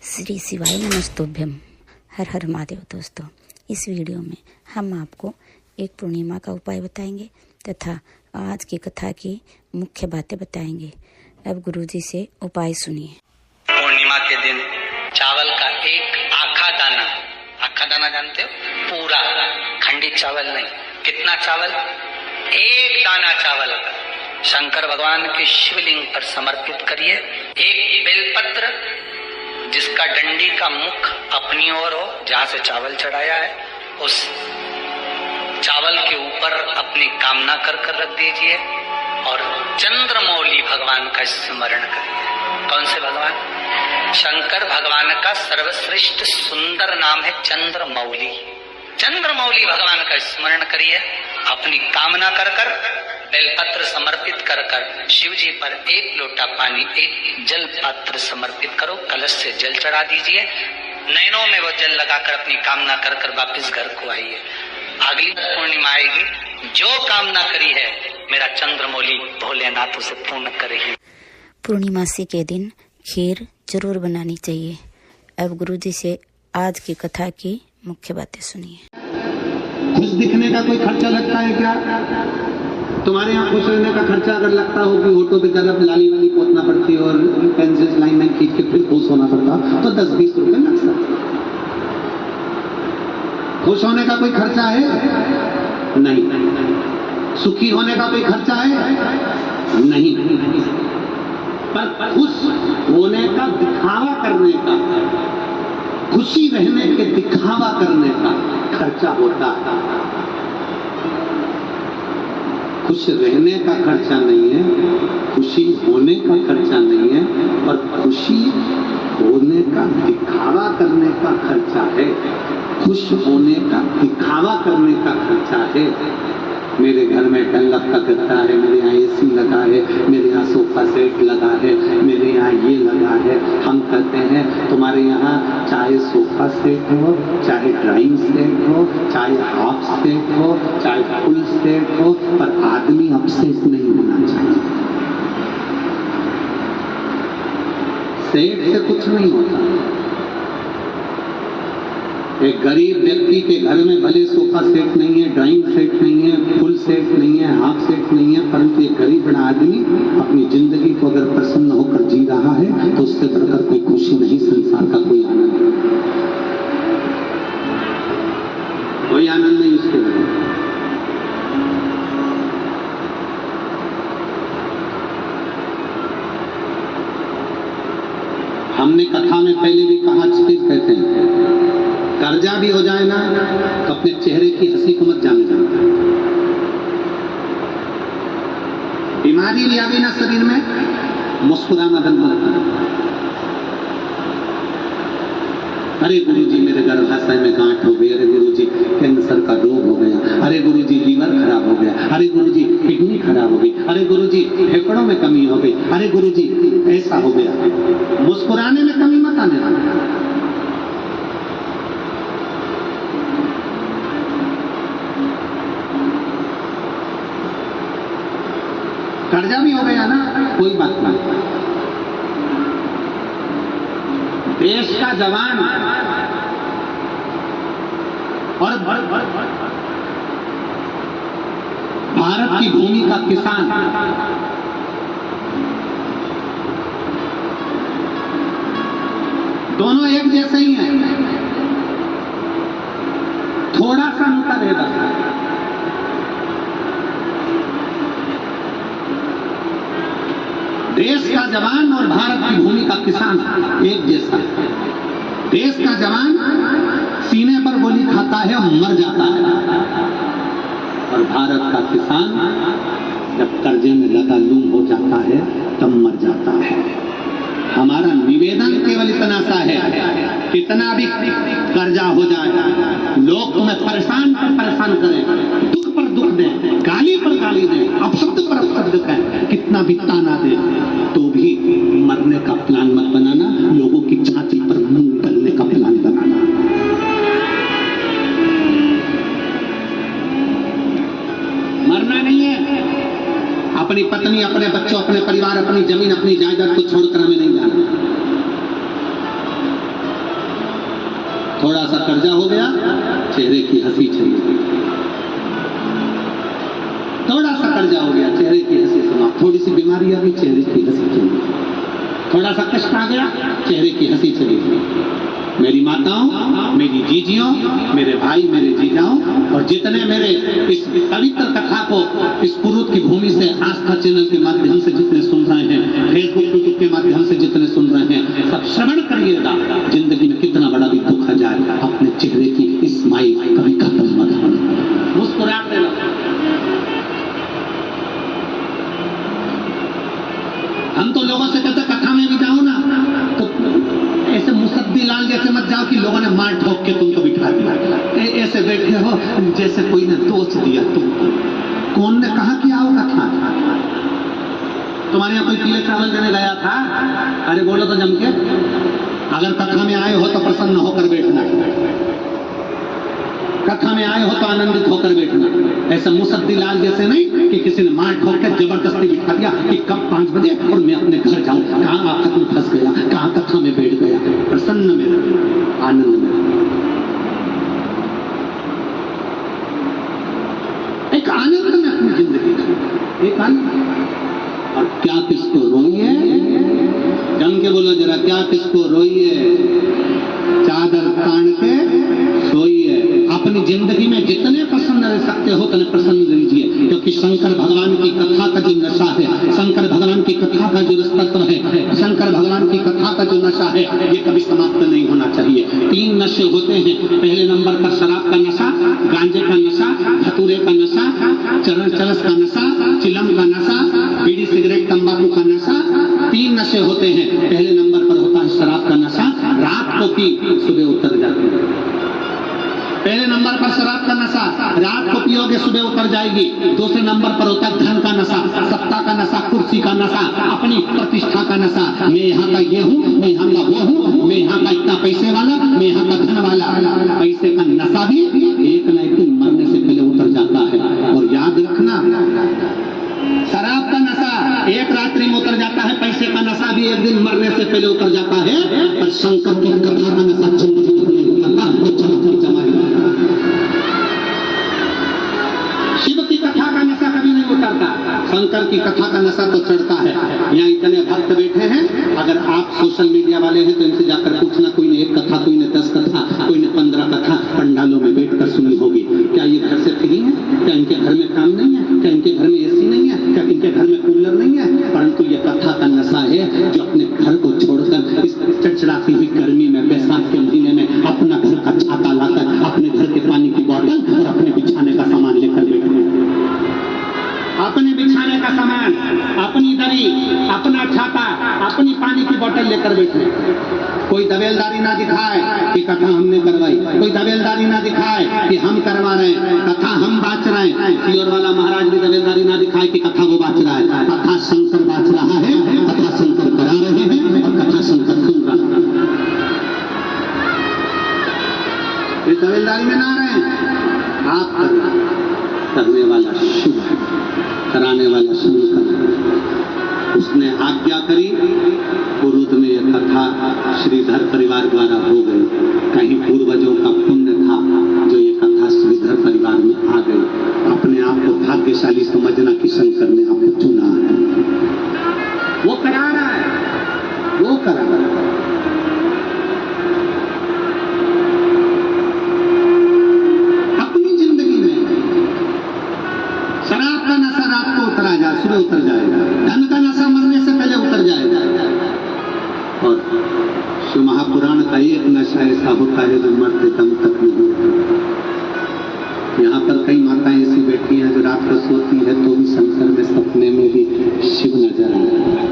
श्री शिवाय नमस्तुभ्यम। हर हर महादेव। दोस्तों, इस वीडियो में हम आपको एक पूर्णिमा का उपाय बताएंगे तथा आज की कथा की मुख्य बातें बताएंगे। अब गुरुजी से उपाय सुनिए। पूर्णिमा के दिन चावल का एक आखा दाना जानते हो? पूरा खंडित चावल नहीं। कितना चावल? एक दाना चावल शंकर भगवान के शिवलिंग पर समर्पित करिए। एक बेलपत्र जिसका डंडी का मुख अपनी ओर हो, जहां से चावल चढ़ाया है, उस चावल के ऊपर अपनी कामना कर रख दीजिए और चंद्रमौली भगवान का स्मरण करिए। कौन से भगवान? शंकर भगवान का सर्वश्रेष्ठ सुंदर नाम है चंद्रमौली। चंद्रमौली भगवान का स्मरण करिए। अपनी कामना कर बेलपत्र समर्पित कर शिव जी पर एक लोटा पानी, एक जल पात्र समर्पित करो। कलश से जल चढ़ा दीजिए। नयनों में वो जल लगाकर अपनी कामना कर वापस घर को आइए। अगली पूर्णिमा आएगी, जो कामना करी है मेरा चंद्रमौली भोलेनाथ उसे पूर्ण करे ही। पूर्णिमासी के दिन खीर जरूर बनानी चाहिए। अब गुरुजी से आज की कथा की मुख्य बातें सुनिए। खुश दिखने का कोई खर्चा लगता है क्या? तुम्हारे यहाँ खुश रहने का खर्चा अगर लगता हो कि ऑटो पे तरफ लाली वाली पोतना पड़ती है और पेंसिल लाइन में खींच के फिर खुश होना पड़ता, तो 10-20 रुपए लग सकता। खुश होने का कोई खर्चा है? नहीं। सुखी होने का कोई खर्चा है? नहीं। पर खुश होने का, दिखावा करने का, खुशी रहने के दिखावा करने का खर्चा होता है। खुश रहने का खर्चा नहीं है, खुशी होने का खर्चा नहीं है, पर खुशी होने का दिखावा करने का खर्चा है। खुश होने का दिखावा करने का खर्चा है। मेरे घर में डल्लप का गद्दा है, मेरे यहाँ एसी लगा है, मेरे यहाँ सोफा सेट लगा है, मेरे यहाँ ये लगा है। हम कहते हैं तुम्हारे यहाँ चाहे सोफा सेट हो, चाहे ड्राइंग सेट हो, चाहे हाफ सेट हो, चाहे फुल सेट हो, पर आदमी अपसेट नहीं होना चाहिए। सेट से कुछ नहीं होता। एक गरीब व्यक्ति के घर में भले सोफा सेट नहीं है, ड्राइंग सेट नहीं है, फुल सेट नहीं है, हाफ सेट नहीं है, परंतु एक गरीब बड़ा आदमी अपनी जिंदगी को अगर प्रसन्न होकर जी रहा है तो उससे बढ़कर कोई खुशी नहीं, संसार का कोई आनंद नहीं, कोई आनंद नहीं उसके लिए। हमने कथा में पहले भी कहा, कहते हैं कर्जा भी हो जाए ना तो अपने चेहरे की हंसी को मत जाने जाना। बीमारी भी आ गई ना शरीर में, मुस्कुराना बंद मत करना। अरे गुरुजी मेरे गर्भाशय में गांठ हो गई, अरे गुरुजी कैंसर का रोग हो गया, अरे गुरुजी लीवर खराब हो गया, अरे गुरुजी किडनी खराब हो गई, अरे गुरुजी फेफड़ों में कमी हो गई, अरे गुरुजी ऐसा हो गया। मुस्कुराने में कमी मत आने वाला। कर्जा भी हो गया ना, कोई बात नहीं। देश का जवान और भारत की भूमि का किसान दोनों एक जैसे ही हैं। थोड़ा सा अंतर है बस। देश का जवान और भारत की भूमि का किसान एक जैसा है। देश का जवान सीने पर गोली खाता है और मर जाता है, और भारत का किसान जब कर्जे में लगालूम हो जाता है तब मर जाता है। हमारा निवेदन केवल इतना सा है, कितना भी कर्जा हो जाए, लोग तुम्हें परेशान पर परेशान करें, दुख पर दुख दें, गाली पर गाली दें, अपशब्द पर अपशब्द कहें, कितना भी ताना दे, तो भी मरने का प्लान मत बनाना। लोगों की छाती पर मुंह करने का प्लान बनाना। मरना नहीं है। अपनी पत्नी, अपने बच्चों, अपने परिवार, अपनी जमीन, अपनी जायदाद को छोड़कर हमें नहीं जाना। थोड़ा सा कर्जा हो गया, चेहरे की हंसी चली गई। थोड़ा सा कर्जा हो गया, चेहरे की हंसी समाप्त। थोड़ी सी बीमारी आ गई, चेहरे की हंसी चली गई। थोड़ा सा कष्ट आ गया, चेहरे की हंसी चली गई। मेरी माताओं, मेरी जीजियों, मेरे भाई, मेरे जीजाओं, और जितने मेरे इस पवित्र कथा को इस कुरूद की भूमि से आस्था चैनल के माध्यम से जितने सुन रहे हैं, फेसबुक यूट्यूब के माध्यम से जितने सुन रहे हैं, सब श्रवण करिएगा। जिंदगी में कितना बड़ा भी दुख आ जाए, अपने चेहरे की स्माइल कभी खत्म मत होना, मुस्कुराते रहो। हम तो लोगों से कहते कथा में भी जाओ ना, तो ऐसे मुसद्दी लाल जैसे मत जाओ कि लोगों ने मार ठोक के तुमको बिठा दिया। ऐसे बैठे हो जैसे कोई ने दोष दिया तुमको। कौन ने कहा कि आओ कथा? तुम्हारे यहाँ कोई पीले चावल देने गया था? अरे बोलो तो जम के। अगर कथा में आए हो तो प्रसन्न होकर बैठना, कथा में आए हो तो आनंदित होकर बैठना। ऐसा मुसद्दी लाल जैसे नहीं कि किसी ने मार ठोक कर जबरदस्ती बिठा दिया कि कब 5 बजे और मैं अपने घर जाऊं, कहाँ आफत में फंस गया, कहाँ कथा में बैठ गया। प्रसन्न में रहो, आनंद में रहो। एक आनंद में अपनी जिंदगी जी, एक आनंद। और क्या किसको रोइए, जम के बोलो जरा, क्या किसको रोइए, चादर तान के सोइए। अपनी जिंदगी में जितने प्रसन्न रह सकते हो उतने प्रसन्न रहिए, क्योंकि शंकर भगवान की कथा का जो नशा है, शंकर भगवान की कथा का जो रसतत्व है, शंकर भगवान की कथा का जो नशा है, ये कभी समाप्त नहीं होना चाहिए। 3 नशे होते हैं। पहले नंबर पर शराब का नशा, गांजे का नशा, धतूरे का नशा, चरस का नशा, चिलम का नशा, बीड़ी सिगरेट तंबाकू का नशा। 3 नशे होते हैं। पहले नंबर पर होता है शराब का नशा, रात को पी सुबह उतर जाती है। पहले नंबर पर शराब का नशा, रात को पियोगे सुबह उतर जाएगी। दूसरे नंबर पर होता है धन का नशा, सत्ता का नशा, कुर्सी का नशा, अपनी प्रतिष्ठा का नशा। मैं यहाँ का ये हूँ, मैं यहाँ का वो हूँ, मैं यहाँ का इतना पैसे वाला, मैं यहाँ का धन वाला। पैसे का नशा भी एक न एक दिन मरने से पहले उतर जाता है। और याद रखना, शराब का नशा एक रात्रि में उतर जाता है, पैसे का नशा भी एक दिन मरने से पहले उतर जाता है। पर शंकर की कथा का नशा शिव की कथा का नशा कभी नहीं उतरता, शंकर की कथा का नशा तो चढ़ता है। यहाँ इतने भक्त बैठे हैं, अगर आप सोशल मीडिया वाले हैं तो इनसे जाकर पूछना, कोई ने 1 कथा, कोई ने 10 कथा, कोई ने 15 कथा पंडालों में बैठकर सुनी होगी। क्या ये घर से फ्री है? क्या इनके घर में काम नहीं है? क्या इनके घर में एसी नहीं है? क्या इनके घर में कूलर नहीं है? परंतु ये कथा का नशा है जो अपने घर को छोड़कर इस चड़चड़ाती हुई गर्मी में, बैसाख के महीने में अपना घर का छाता लाकर, अपने घर के पानी की बोतल और अपने बिछाने का सामान लेकर बैठे। अपने बिछाने का सामान, अपनी दरी, अपना छाता, अपनी पानी की बोतल लेकर बैठे। कोई दबेलदारी ना दिखाए कि कथा हमने करवाई, कोई दबेलदारी ना दिखाए कि हम करवा रहे हैं, कथा हम बाँच रहे हैं। सियोर वाला महाराज भी दबेलदारी ना दिखाए कि कथा वो बाँच रहा है। कथा शंकर बाँच रहा है, कथा शंकर करा रहे हैं और कथा शंकर सुन रहा है। इस दबेलदारी में ना रहे, आप करने वाला शुभ, कराने वाला शंकर। उसने आज्ञा करी, कुरूद में यह कथा श्रीधर परिवार द्वारा हो गई। कहीं पूर्वजों का पुण्य था जो ये कथा श्रीधर परिवार में आ गई। अपने आप को भाग्यशाली समझना कि शंकर ने आपको चुना है, वो करा रहा है, वो करा रहा है। सुबह उतर जाएगा, धन का नशा मरने से पहले उतर जाएगा। और शिव महापुराण का एक नशा ऐसा होता है जो मरते दम तक नहीं होता। यहाँ पर कई माताएं ऐसी बैठी हैं जो रात को सोती है तो भी शंकर में सपने में भी शिव नजर आ रहा है।